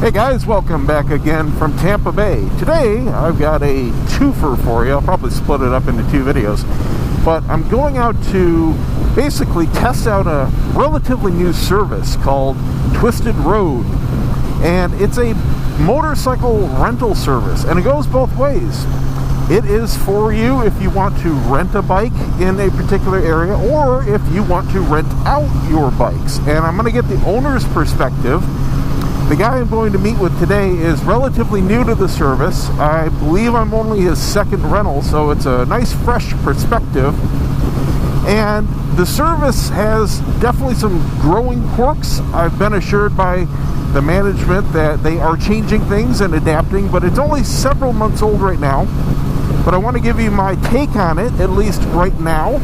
Hey guys, welcome back again from Tampa Bay. Today I've got a twofer for you. I'll probably split it up into two videos. But I'm going out to basically test out a relatively new service called Twisted Road. And it's a motorcycle rental service, and it goes both ways. It is for you if you want to rent a bike in a particular area, or if you want to rent out your bikes. And I'm going to get the owner's perspective. The guy I'm going to meet with today is relatively new to the service. I believe I'm only his second rental, so it's a nice fresh perspective. And the service has definitely some growing quirks. I've been assured by the management that they are changing things and adapting, but it's only several months old right now. But I want to give you my take on it, at least right now.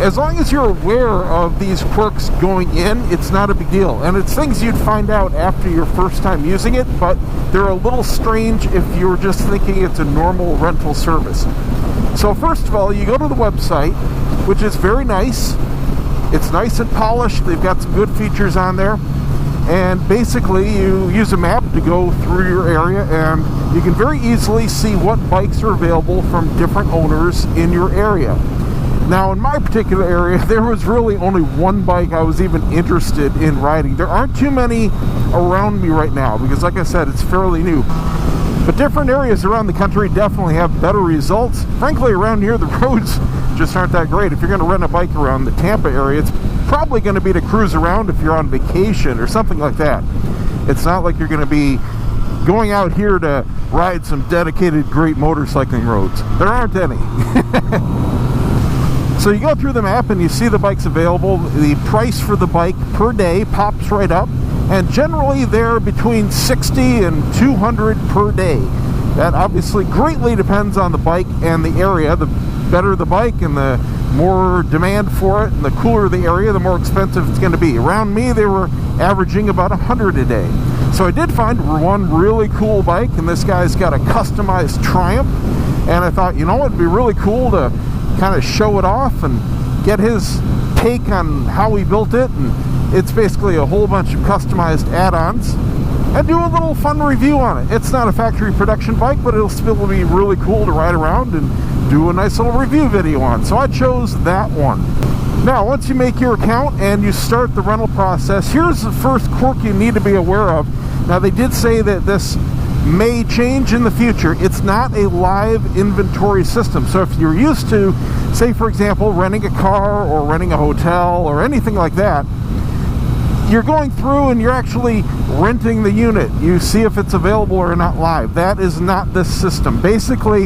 As long as you're aware of these quirks going in, it's not a big deal. And it's things you'd find out after your first time using it, but they're a little strange if you're just thinking it's a normal rental service. So first of all, you go to the website, which is very nice. It's nice and polished. They've got some good features on there. And basically, you use a map to go through your area, and you can very easily see what bikes are available from different owners in your area. Now, in my particular area, there was really only one bike I was even interested in riding. There aren't too many around me right now because, like I said, it's fairly new. But different areas around the country definitely have better results. Frankly, around here, the roads just aren't that great. If you're going to rent a bike around the Tampa area, it's probably going to be to cruise around if you're on vacation or something like that. It's not like you're going to be going out here to ride some dedicated great motorcycling roads. There aren't any. So you go through the map and you see the bikes available. The price for the bike per day pops right up, and generally they're between $60 and $200 per day. That obviously greatly depends on the bike and the area. The better the bike and the more demand for it and the cooler the area, the more expensive it's going to be. Around me, they were averaging about $100 a day. So I did find one really cool bike, and this guy's got a customized Triumph, and I thought, you know, it'd be really cool to kind of show it off and get his take on how he built it. And it's basically a whole bunch of customized add-ons, and do a little fun review on it. It's not a factory production bike, but it'll still be really cool to ride around and do a nice little review video on. So I chose that one. Now, once you make your account and you start the rental process, here's the first quirk you need to be aware of. Now, they did say that this may change in the future. It's not a live inventory system. So if you're used to, say for example, renting a car or renting a hotel or anything like that, you're going through and you're actually renting the unit. You see if it's available or not live. That is not this system. Basically,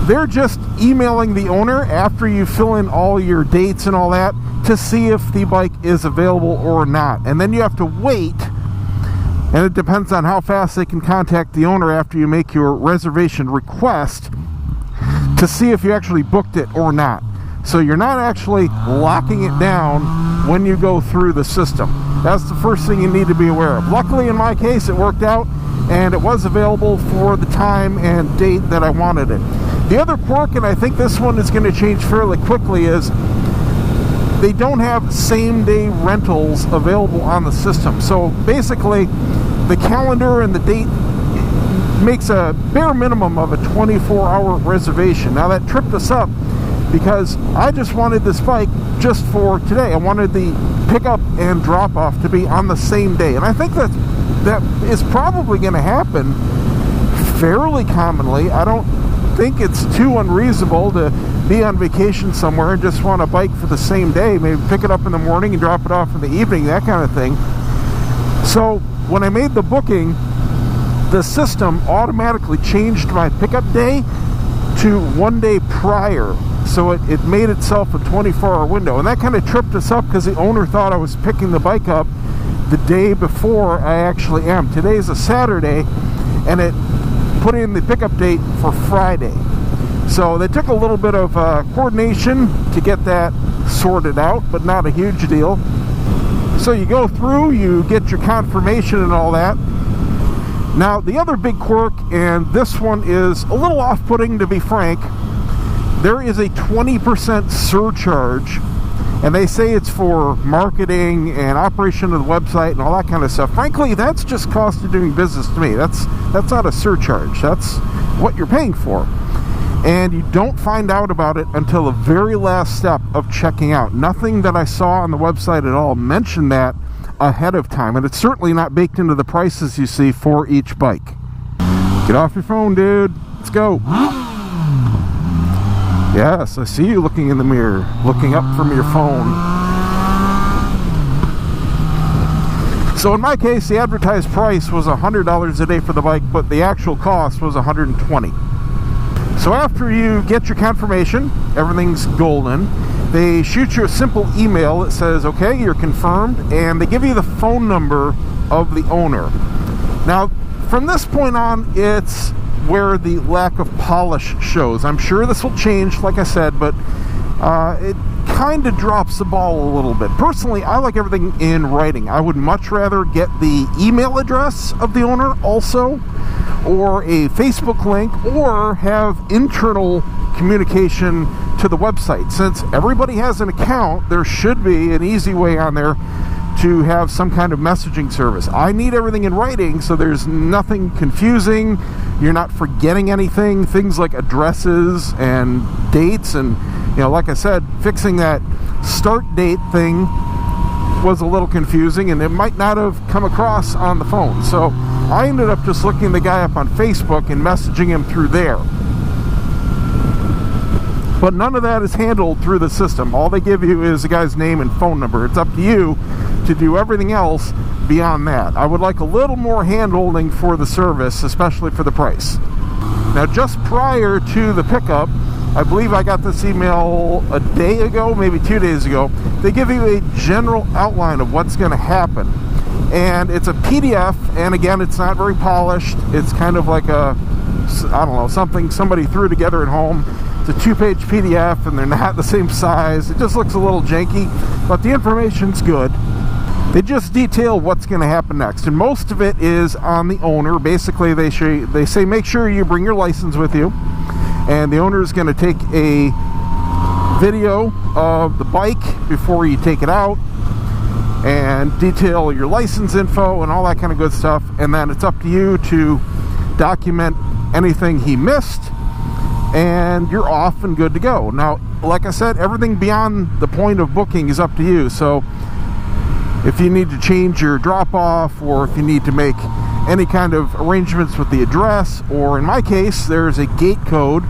they're just emailing the owner after you fill in all your dates and all that to see if the bike is available or not. And then you have to wait. And it depends on how fast they can contact the owner after you make your reservation request to see if you actually booked it or not. So you're not actually locking it down when you go through the system. That's the first thing you need to be aware of. Luckily, in my case, it worked out, and it was available for the time and date that I wanted it. The other quirk, and I think this one is going to change fairly quickly, is they don't have same-day rentals available on the system. So basically, the calendar and the date makes a bare minimum of a 24-hour reservation. Now, that tripped us up because I just wanted this bike just for today. I wanted the pickup and drop-off to be on the same day. And I think that is probably going to happen fairly commonly. I don't think it's too unreasonable to be on vacation somewhere and just want a bike for the same day, maybe pick it up in the morning and drop it off in the evening, that kind of thing. So when I made the booking, the system automatically changed my pickup day to 1 day prior. So it made itself a 24-hour window, and that kind of tripped us up because the owner thought I was picking the bike up the day before I actually am. Today's a Saturday, and it put in the pickup date for Friday. So they took a little bit of coordination to get that sorted out, but not a huge deal. So you go through, you get your confirmation and all that. Now, the other big quirk, and this one is a little off-putting to be frank, there is a 20% surcharge And they say it's for marketing and operation of the website and all that kind of stuff. Frankly, that's just cost of doing business to me. That's not a surcharge. That's what you're paying for. And you don't find out about it until the very last step of checking out. Nothing that I saw on the website at all mentioned that ahead of time. And it's certainly not baked into the prices you see for each bike. Get off your phone, dude. Let's go. Yes, I see you looking in the mirror, looking up from your phone. So in my case, the advertised price was $100 a day for the bike, but the actual cost was $120. So after you get your confirmation, everything's golden, they shoot you a simple email that says, okay, you're confirmed, and they give you the phone number of the owner. Now, from this point on, it's where the lack of polish shows. I'm sure this will change, like I said, but it kind of drops the ball a little bit. Personally, I like everything in writing. I would much rather get the email address of the owner also, or a Facebook link, or have internal communication to the website. Since everybody has an account, there should be an easy way on there to have some kind of messaging service. I need everything in writing so there's nothing confusing, you're not forgetting anything, things like addresses and dates. And like I said, fixing that start date thing was a little confusing, and it might not have come across on the phone. So I ended up just looking the guy up on Facebook and messaging him through there. But none of that is handled through the system. All they give you is the guy's name and phone number. It's up to you to do everything else beyond that. I would like a little more hand-holding for the service, especially for the price. Now, just prior to the pickup, I believe I got this email a day ago, maybe 2 days ago. They give you a general outline of what's going to happen. And it's a PDF, and again, it's not very polished. It's kind of like a, I don't know, something somebody threw together at home. It's a 2-page PDF, and they're not the same size. It just looks a little janky, but the information's good. They just detail what's going to happen next, and most of it is on the owner. Basically, they say make sure you bring your license with you, and the owner is going to take a video of the bike before you take it out, and detail your license info and all that kind of good stuff. And then it's up to you to document anything he missed, and you're off and good to go. Now, like I said, everything beyond the point of booking is up to you. So if you need to change your drop-off, or if you need to make any kind of arrangements with the address, or in my case, there's a gate code,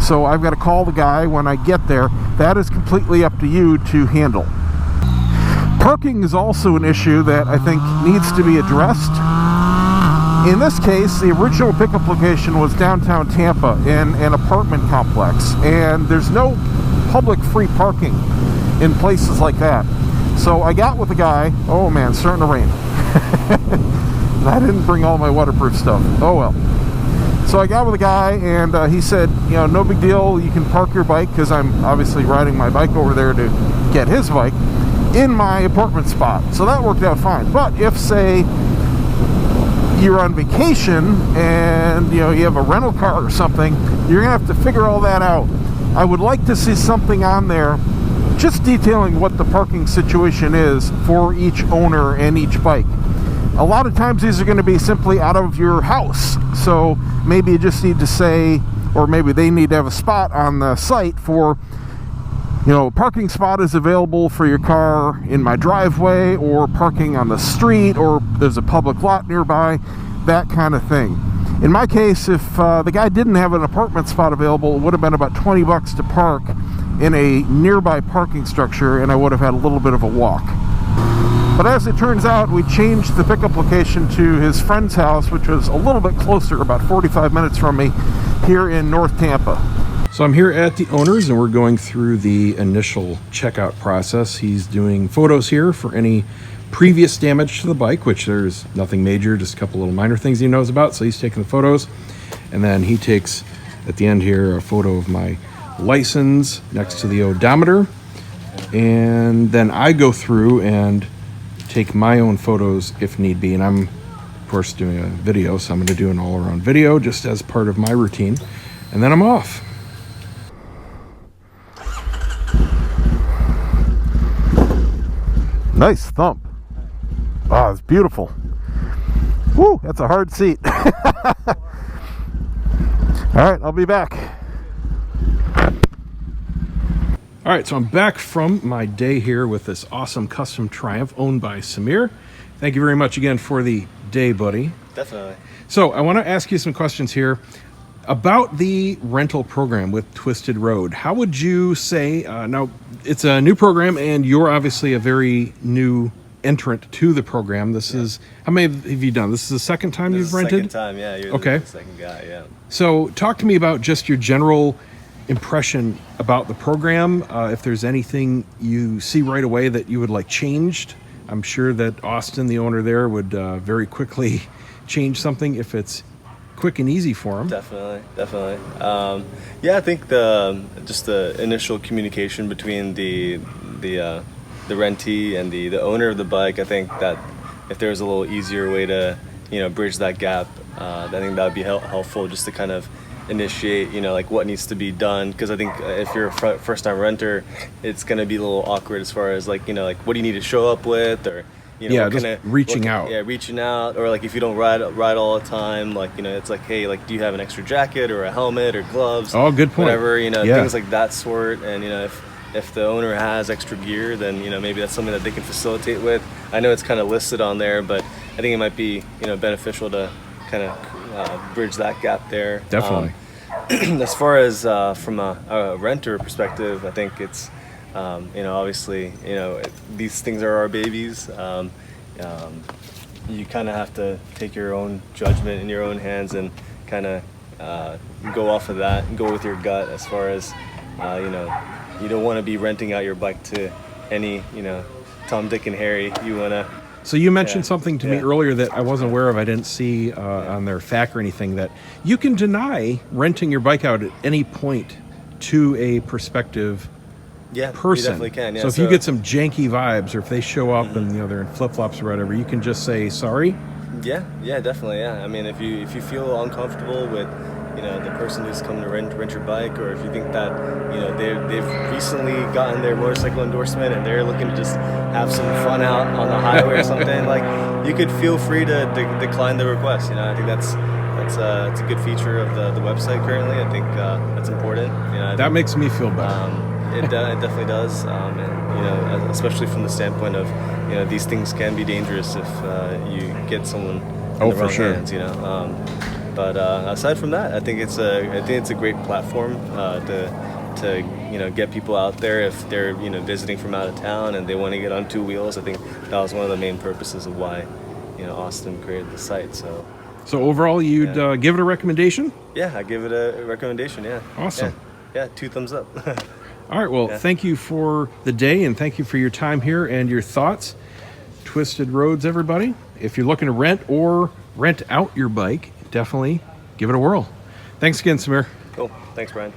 so I've got to call the guy when I get there, that is completely up to you to handle. Parking is also an issue that I think needs to be addressed. In this case, the original pickup location was downtown Tampa in an apartment complex, and there's no public free parking in places like that. So I got with the guy. Oh man, it's starting to rain. And I didn't bring all my waterproof stuff. Oh well. So I got with the guy, and he said, no big deal, you can park your bike, because I'm obviously riding my bike over there to get his bike, in my apartment spot. So that worked out fine. But if, say, you're on vacation and you have a rental car or something, you're gonna have to figure all that out. I would like to see something on there just detailing what the parking situation is for each owner and each bike. A lot of times these are going to be simply out of your house, so maybe you just need to say, or maybe they need to have a spot on the site for, a parking spot is available for your car in my driveway, or parking on the street, or there's a public lot nearby, that kind of thing. In my case, if the guy didn't have an apartment spot available, it would have been about $20 to park in a nearby parking structure, and I would have had a little bit of a walk. But as it turns out, we changed the pickup location to his friend's house, which was a little bit closer, about 45 minutes from me, here in North Tampa. So I'm here at the owner's, and we're going through the initial checkout process. He's doing photos here for any previous damage to the bike, which there's nothing major, just a couple little minor things he knows about. So he's taking the photos, and then he takes, at the end here, a photo of my license next to the odometer, and then I go through and take my own photos if need be. And I'm, of course, doing a video, so I'm going to do an all-around video just as part of my routine, and then I'm off. Nice thump. Oh, it's beautiful. Woo, that's a hard seat. All right, I'll be back. All right, so I'm back from my day here with this awesome custom Triumph owned by Samir. Thank you very much again for the day, buddy. Definitely. So I want to ask you some questions here about the rental program with Twisted Road. How would you say, now it's a new program and you're obviously a very new entrant to the program. This is, how many have you done? This is the second time you've rented? Second time, yeah. You're okay. The second guy, yeah. So talk to me about just your general impression about the program. If there's anything you see right away that you would like changed. I'm sure that Austin, the owner there, would very quickly change something if it's quick and easy for him. Definitely. Yeah, I think just the initial communication between the rentee and the owner of the bike. I think that if there's a little easier way to bridge that gap, I think that would be helpful just to kind of initiate like what needs to be done, because I think if you're a first-time renter, it's going to be a little awkward as far as like what do you need to show up with, or reaching out, or like if you don't ride all the time, like it's like, hey, like do you have an extra jacket or a helmet or gloves, good point, whatever, things like that sort. And if the owner has extra gear, then maybe that's something that they can facilitate with. I know it's kind of listed on there, but I think it might be beneficial to kind of bridge that gap there. Definitely. As far as from a renter perspective, I think it's obviously these things are our babies. You kind of have to take your own judgment in your own hands and kind of go off of that and go with your gut as far as you don't want to be renting out your bike to any Tom, Dick, and Harry. You want to. So you mentioned something to me earlier that I wasn't aware of. I didn't see on their FAQ or anything, that you can deny renting your bike out at any point to a prospective person. You definitely can. Yeah, so if you get some janky vibes, or if they show up and they're in flip-flops or whatever, you can just say sorry. Yeah, definitely. Yeah, I mean, if you feel uncomfortable with the person who's coming to rent your bike, or if you think that they've recently gotten their motorcycle endorsement and they're looking to just have some fun out on the highway or something, like, you could feel free to decline the request. I think that's a good feature of the website currently. I think that's important. That makes me feel better. It definitely does, and especially from the standpoint of these things can be dangerous if you get someone in the wrong hands. But aside from that, I think it's a great platform to get people out there if they're visiting from out of town and they want to get on two wheels. I think that was one of the main purposes of why Austin created the site. So overall, you'd give it a recommendation? Yeah, I give it a recommendation. Yeah. Awesome. Yeah, 2 thumbs up. All right. Well, thank you for the day, and thank you for your time here and your thoughts. Twisted Roads, everybody. If you're looking to rent or rent out your bike, definitely give it a whirl. Thanks again, Samir. Cool. Thanks, Brian.